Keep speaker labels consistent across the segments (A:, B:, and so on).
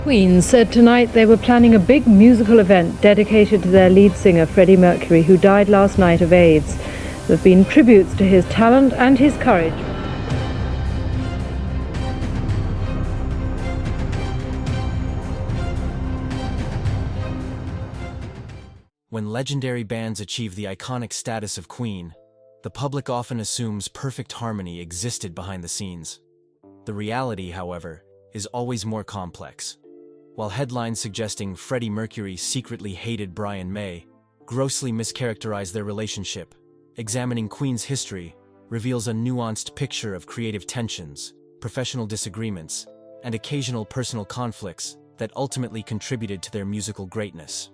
A: Queen said tonight they were planning a big musical event dedicated to their lead singer Freddie Mercury, who died last night of AIDS. There have been tributes to his talent and his courage.
B: When legendary bands achieve the iconic status of Queen, the public often assumes perfect harmony existed behind the scenes. The reality, however, is always more complex. While headlines suggesting Freddie Mercury secretly hated Brian May grossly mischaracterize their relationship, examining Queen's history reveals a nuanced picture of creative tensions, professional disagreements, and occasional personal conflicts that ultimately contributed to their musical greatness.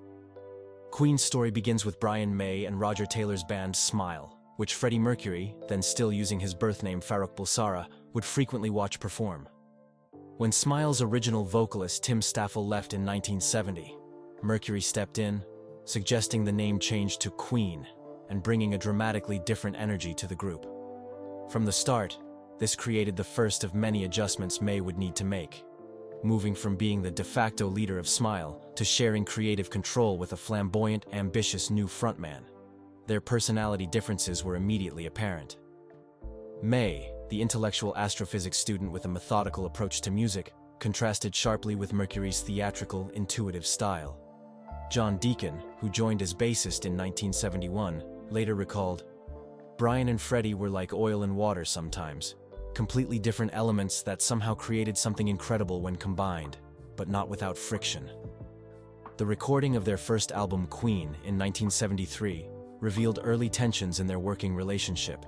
B: Queen's story begins with Brian May and Roger Taylor's band Smile, which Freddie Mercury, then still using his birth name Farrokh Bulsara, would frequently watch perform. When Smile's original vocalist Tim Staffel left in 1970, Mercury stepped in, suggesting the name change to Queen and bringing a dramatically different energy to the group. From the start, this created the first of many adjustments May would need to make, moving from being the de facto leader of Smile to sharing creative control with a flamboyant, ambitious new frontman. Their personality differences were immediately apparent. May, the intellectual astrophysics student with a methodical approach to music, contrasted sharply with Mercury's theatrical, intuitive style. John Deacon, who joined as bassist in 1971, later recalled, "Brian and Freddie were like oil and water sometimes, completely different elements that somehow created something incredible when combined, but not without friction." The recording of their first album, Queen, in 1973, revealed early tensions in their working relationship.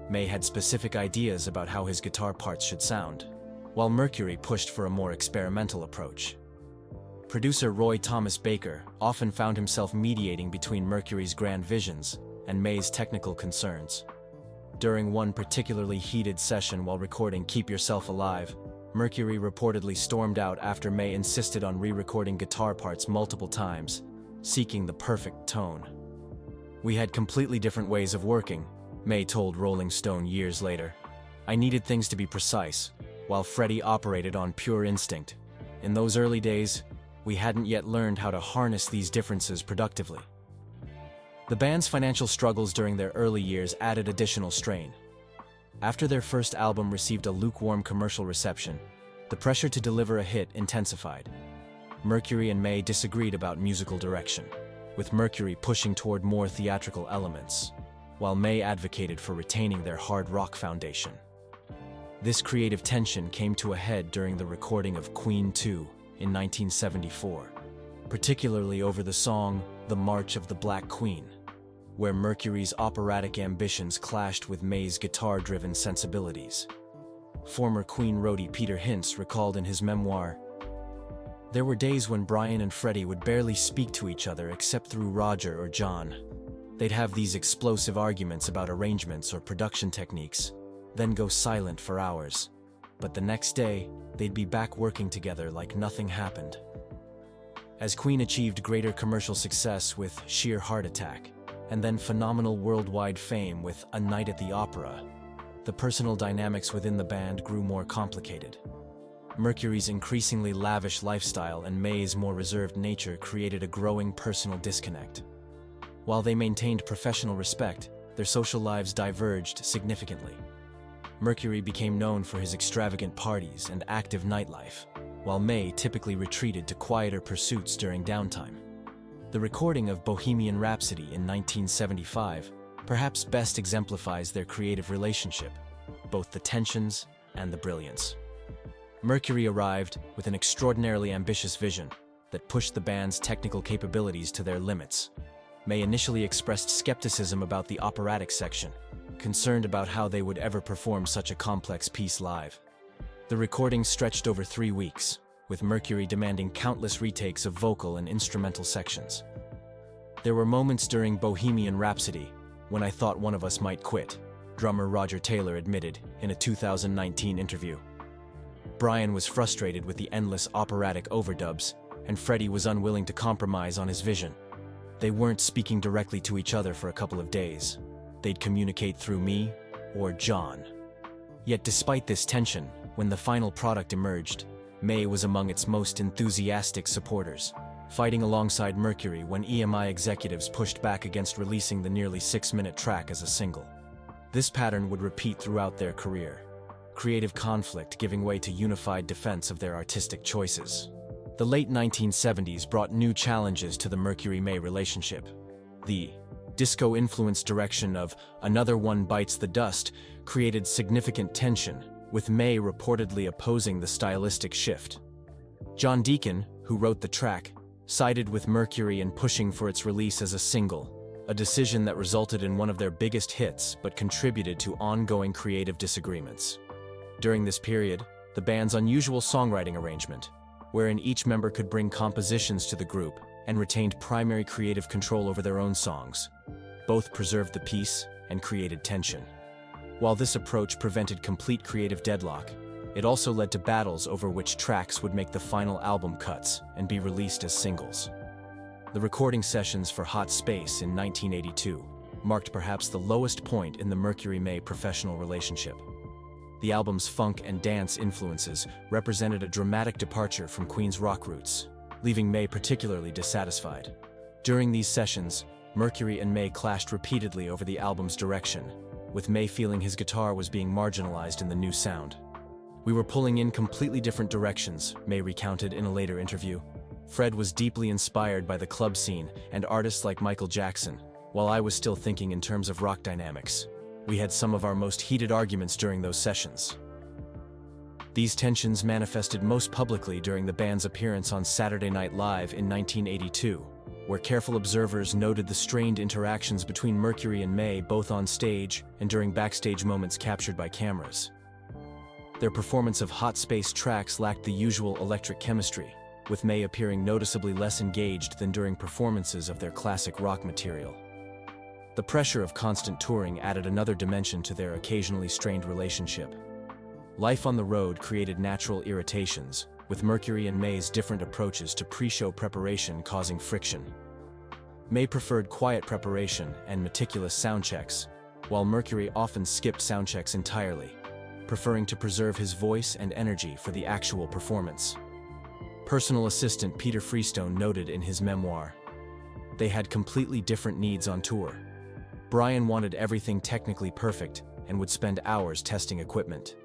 B: May had specific ideas about how his guitar parts should sound, while Mercury pushed for a more experimental approach. Producer Roy Thomas Baker often found himself mediating between Mercury's grand visions and May's technical concerns. During one particularly heated session while recording Keep Yourself Alive, Mercury reportedly stormed out after May insisted on re-recording guitar parts multiple times, seeking the perfect tone. "We had completely different ways of working," May told Rolling Stone years later. "I needed things to be precise, while Freddie operated on pure instinct. In those early days, we hadn't yet learned how to harness these differences productively." The band's financial struggles during their early years added additional strain. After their first album received a lukewarm commercial reception, the pressure to deliver a hit intensified. Mercury and May disagreed about musical direction, with Mercury pushing toward more theatrical elements, while May advocated for retaining their hard rock foundation. This creative tension came to a head during the recording of Queen II in 1974, particularly over the song The March of the Black Queen, where Mercury's operatic ambitions clashed with May's guitar-driven sensibilities. Former Queen roadie Peter Hince recalled in his memoir, "There were days when Brian and Freddie would barely speak to each other except through Roger or John. They'd have these explosive arguments about arrangements or production techniques, then go silent for hours. But the next day, they'd be back working together like nothing happened." As Queen achieved greater commercial success with Sheer Heart Attack, and then phenomenal worldwide fame with A Night at the Opera, the personal dynamics within the band grew more complicated. Mercury's increasingly lavish lifestyle and May's more reserved nature created a growing personal disconnect. While they maintained professional respect, their social lives diverged significantly. Mercury became known for his extravagant parties and active nightlife, while May typically retreated to quieter pursuits during downtime. The recording of Bohemian Rhapsody in 1975 perhaps best exemplifies their creative relationship, both the tensions and the brilliance. Mercury arrived with an extraordinarily ambitious vision that pushed the band's technical capabilities to their limits. May initially expressed skepticism about the operatic section, concerned about how they would ever perform such a complex piece live. The recording stretched over 3 weeks, with Mercury demanding countless retakes of vocal and instrumental sections. "There were moments during Bohemian Rhapsody when I thought one of us might quit," drummer Roger Taylor admitted in a 2019 interview. Brian was frustrated with the endless operatic overdubs, and Freddie was unwilling to compromise on his vision. They weren't speaking directly to each other for a couple of days. They'd communicate through me or John. Yet despite this tension, when the final product emerged, May was among its most enthusiastic supporters, fighting alongside Mercury when EMI executives pushed back against releasing the nearly 6-minute track as a single. This pattern would repeat throughout their career, creative conflict giving way to unified defense of their artistic choices. The late 1970s brought new challenges to the Mercury-May relationship. The disco-influenced direction of "Another One Bites the Dust" created significant tension, with May reportedly opposing the stylistic shift. John Deacon, who wrote the track, sided with Mercury in pushing for its release as a single, a decision that resulted in one of their biggest hits but contributed to ongoing creative disagreements. During this period, the band's unusual songwriting arrangement, wherein each member could bring compositions to the group and retained primary creative control over their own songs, both preserved the peace and created tension. While this approach prevented complete creative deadlock, it also led to battles over which tracks would make the final album cuts and be released as singles. The recording sessions for Hot Space in 1982 marked perhaps the lowest point in the Mercury-May professional relationship. The album's funk and dance influences represented a dramatic departure from Queen's rock roots, leaving May particularly dissatisfied. During these sessions, Mercury and May clashed repeatedly over the album's direction, with May feeling his guitar was being marginalized in the new sound. "We were pulling in completely different directions," May recounted in a later interview. "Fred was deeply inspired by the club scene and artists like Michael Jackson, while I was still thinking in terms of rock dynamics. We had some of our most heated arguments during those sessions." These tensions manifested most publicly during the band's appearance on Saturday Night Live in 1982, where careful observers noted the strained interactions between Mercury and May both on stage and during backstage moments captured by cameras. Their performance of Hot Space tracks lacked the usual electric chemistry, with May appearing noticeably less engaged than during performances of their classic rock material. The pressure of constant touring added another dimension to their occasionally strained relationship. Life on the road created natural irritations, with Mercury and May's different approaches to pre-show preparation causing friction. May preferred quiet preparation and meticulous sound checks, while Mercury often skipped sound checks entirely, preferring to preserve his voice and energy for the actual performance. Personal assistant Peter Freestone noted in his memoir, "They had completely different needs on tour. Brian wanted everything technically perfect and would spend hours testing equipment.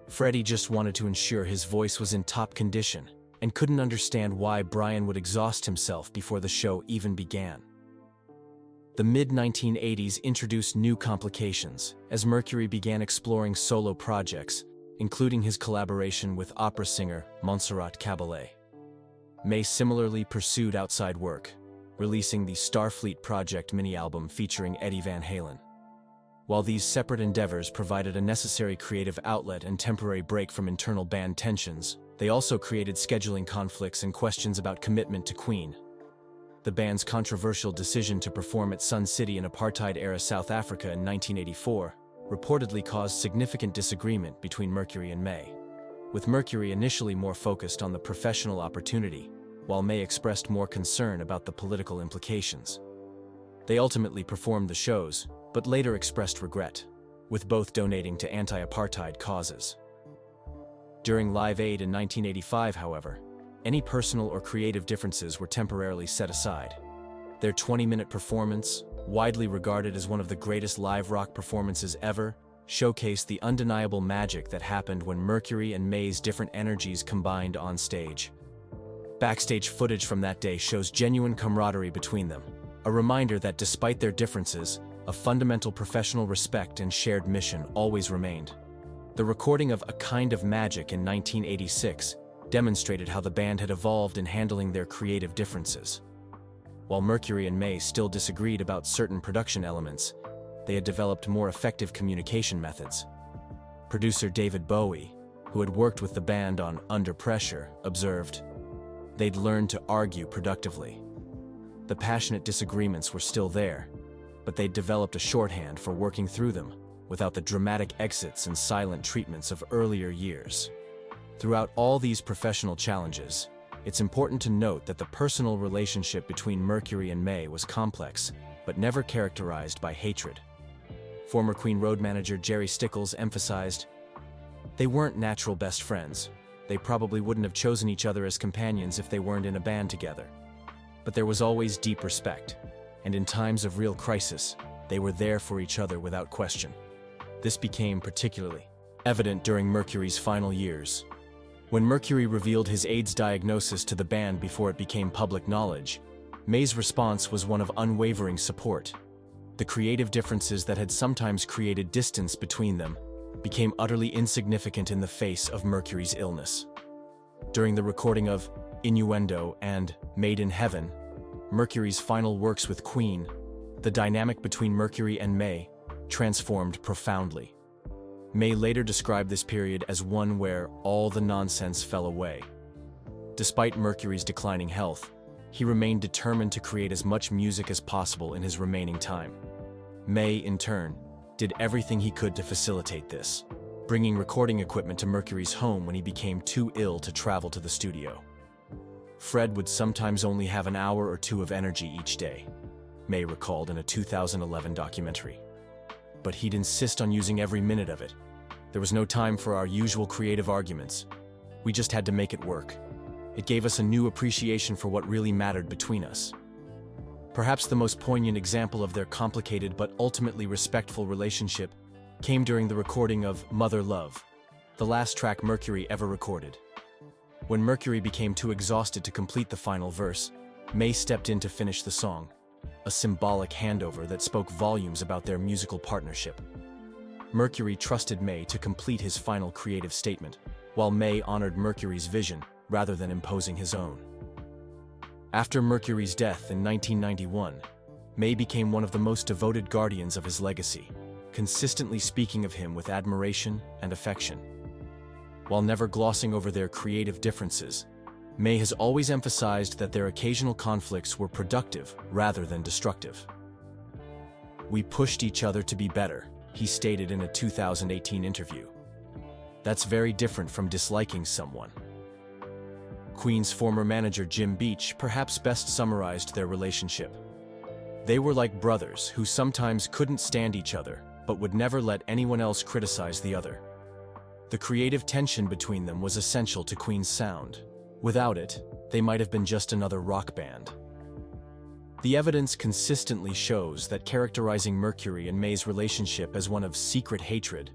B: Freddie just wanted to ensure his voice was in top condition and couldn't understand why Brian would exhaust himself before the show even began." The mid-1980s introduced new complications as Mercury began exploring solo projects, including his collaboration with opera singer Montserrat Caballé. May similarly pursued outside work, releasing the Starfleet Project mini-album featuring Eddie Van Halen. While these separate endeavors provided a necessary creative outlet and temporary break from internal band tensions, they also created scheduling conflicts and questions about commitment to Queen. The band's controversial decision to perform at Sun City in apartheid-era South Africa in 1984 reportedly caused significant disagreement between Mercury and May, with Mercury initially more focused on the professional opportunity, while May expressed more concern about the political implications. They ultimately performed the shows, but later expressed regret, with both donating to anti-apartheid causes. During Live Aid in 1985, however, any personal or creative differences were temporarily set aside. Their 20-minute performance, widely regarded as one of the greatest live rock performances ever, showcased the undeniable magic that happened when Mercury and May's different energies combined on stage. Backstage footage from that day shows genuine camaraderie between them, a reminder that despite their differences, a fundamental professional respect and shared mission always remained. The recording of A Kind of Magic in 1986 demonstrated how the band had evolved in handling their creative differences. While Mercury and May still disagreed about certain production elements, they had developed more effective communication methods. Producer David Bowie, who had worked with the band on Under Pressure, observed, "They'd learned to argue productively. The passionate disagreements were still there, but they'd developed a shorthand for working through them, without the dramatic exits and silent treatments of earlier years." Throughout all these professional challenges, it's important to note that the personal relationship between Mercury and May was complex, but never characterized by hatred. Former Queen road manager Jerry Stickles emphasized, "They weren't natural best friends. They probably wouldn't have chosen each other as companions if they weren't in a band together. But there was always deep respect, and in times of real crisis, they were there for each other without question. This became particularly evident during Mercury's final years. When Mercury revealed his AIDS diagnosis to the band before it became public knowledge, May's response was one of unwavering support. The creative differences that had sometimes created distance between them became utterly insignificant in the face of Mercury's illness. During the recording of Innuendo and Made in Heaven, Mercury's final works with Queen, the dynamic between Mercury and May transformed profoundly. May later described this period as one where all the nonsense fell away. Despite Mercury's declining health, he remained determined to create as much music as possible in his remaining time. May, in turn, did everything he could to facilitate this, bringing recording equipment to Mercury's home when he became too ill to travel to the studio. Fred would sometimes only have an hour or two of energy each day, May recalled in a 2011 documentary. But he'd insist on using every minute of it. There was no time for our usual creative arguments. We just had to make it work. It gave us a new appreciation for what really mattered between us. Perhaps the most poignant example of their complicated but ultimately respectful relationship came during the recording of Mother Love, the last track Mercury ever recorded. When Mercury became too exhausted to complete the final verse, May stepped in to finish the song, a symbolic handover that spoke volumes about their musical partnership. Mercury trusted May to complete his final creative statement, while May honored Mercury's vision rather than imposing his own. After Mercury's death in 1991, May became one of the most devoted guardians of his legacy, consistently speaking of him with admiration and affection. While never glossing over their creative differences, May has always emphasized that their occasional conflicts were productive rather than destructive. "We pushed each other to be better," he stated in a 2018 interview. "That's very different from disliking someone." Queen's former manager Jim Beach perhaps best summarized their relationship. "They were like brothers who sometimes couldn't stand each other, but would never let anyone else criticize the other." The creative tension between them was essential to Queen's sound. Without it, they might have been just another rock band. The evidence consistently shows that characterizing Mercury and May's relationship as one of secret hatred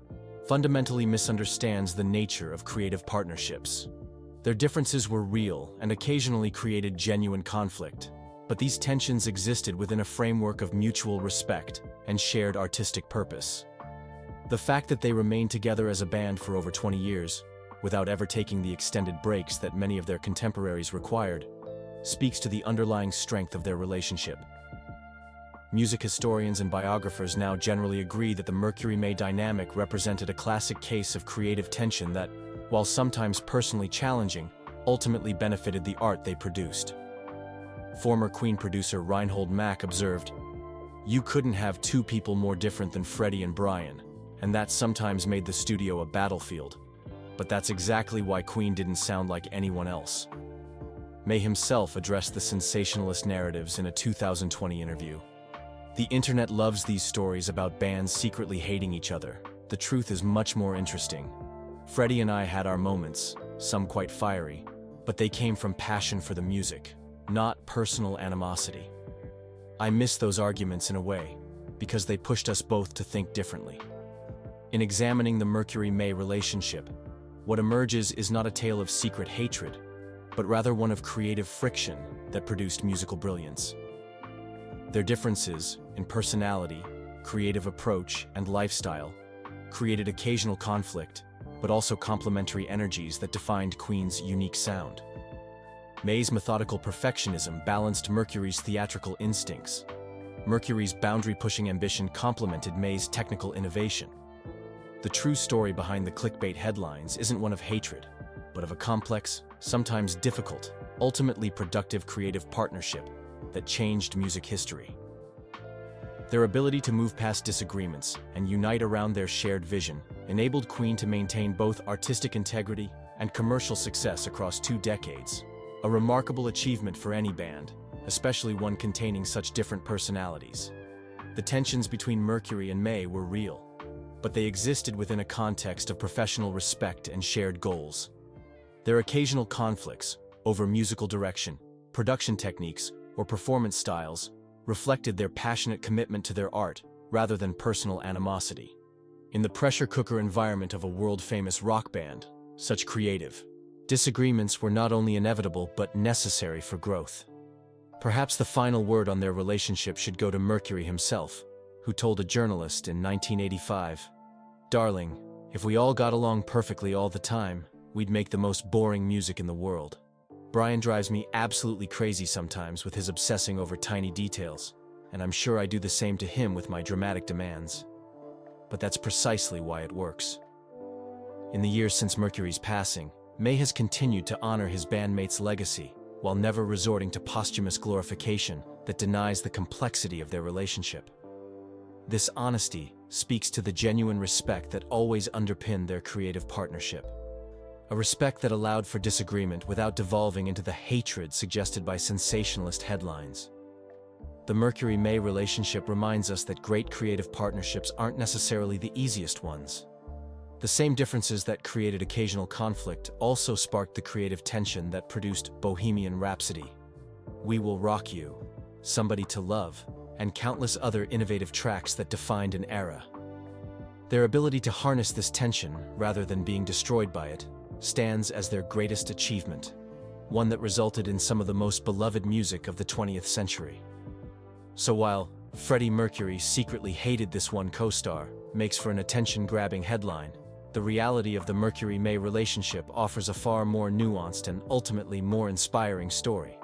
B: fundamentally misunderstands the nature of creative partnerships. Their differences were real and occasionally created genuine conflict, but these tensions existed within a framework of mutual respect and shared artistic purpose. The fact that they remained together as a band for over 20 years, without ever taking the extended breaks that many of their contemporaries required, speaks to the underlying strength of their relationship. Music historians and biographers now generally agree that the Mercury-May dynamic represented a classic case of creative tension that, while sometimes personally challenging, ultimately benefited the art they produced. Former Queen producer Reinhold Mack observed, "You couldn't have two people more different than Freddie and Brian, and that sometimes made the studio a battlefield. But that's exactly why Queen didn't sound like anyone else." May himself addressed the sensationalist narratives in a 2020 interview. "The internet loves these stories about bands secretly hating each other. The truth is much more interesting. Freddie and I had our moments, some quite fiery, but they came from passion for the music, not personal animosity. I miss those arguments in a way, because they pushed us both to think differently." In examining the Mercury-May relationship, what emerges is not a tale of secret hatred, but rather one of creative friction that produced musical brilliance. Their differences in personality, creative approach, and lifestyle created occasional conflict, but also complementary energies that defined Queen's unique sound. May's methodical perfectionism balanced Mercury's theatrical instincts. Mercury's boundary-pushing ambition complemented May's technical innovation. The true story behind the clickbait headlines isn't one of hatred, but of a complex, sometimes difficult, ultimately productive creative partnership that changed music history. Their ability to move past disagreements and unite around their shared vision enabled Queen to maintain both artistic integrity and commercial success across 2 decades, a remarkable achievement for any band, especially one containing such different personalities. The tensions between Mercury and May were real, but they existed within a context of professional respect and shared goals. Their occasional conflicts over musical direction, production techniques, or performance styles reflected their passionate commitment to their art rather than personal animosity. In the pressure cooker environment of a world-famous rock band, such creative disagreements were not only inevitable but necessary for growth. Perhaps the final word on their relationship should go to Mercury himself, who told a journalist in 1985, "Darling, if we all got along perfectly all the time, we'd make the most boring music in the world. Brian drives me absolutely crazy sometimes with his obsessing over tiny details, and I'm sure I do the same to him with my dramatic demands. But that's precisely why it works." In the years since Mercury's passing, May has continued to honor his bandmate's legacy, while never resorting to posthumous glorification that denies the complexity of their relationship. This honesty speaks to the genuine respect that always underpinned their creative partnership. A respect that allowed for disagreement without devolving into the hatred suggested by sensationalist headlines. The Mercury-May relationship reminds us that great creative partnerships aren't necessarily the easiest ones. The same differences that created occasional conflict also sparked the creative tension that produced Bohemian Rhapsody, We Will Rock You, Somebody to Love, and countless other innovative tracks that defined an era. Their ability to harness this tension, rather than being destroyed by it, stands as their greatest achievement, one that resulted in some of the most beloved music of the 20th century. So while Freddie Mercury secretly hated this one co-star makes for an attention-grabbing headline, the reality of the Mercury-May relationship offers a far more nuanced and ultimately more inspiring story.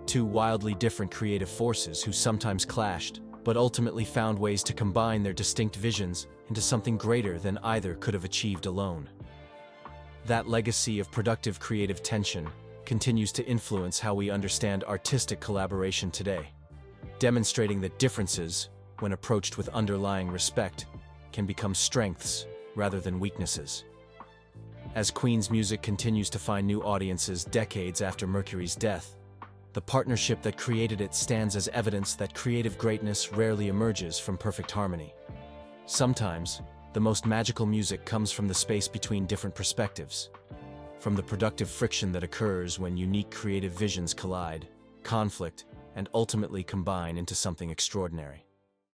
B: Two wildly different creative forces who sometimes clashed, but ultimately found ways to combine their distinct visions into something greater than either could have achieved alone. That legacy of productive creative tension continues to influence how we understand artistic collaboration today, demonstrating that differences, when approached with underlying respect, can become strengths rather than weaknesses. As Queen's music continues to find new audiences decades after Mercury's death, the partnership that created it stands as evidence that creative greatness rarely emerges from perfect harmony. Sometimes, the most magical music comes from the space between different perspectives, from the productive friction that occurs when unique creative visions collide, conflict, and ultimately combine into something extraordinary.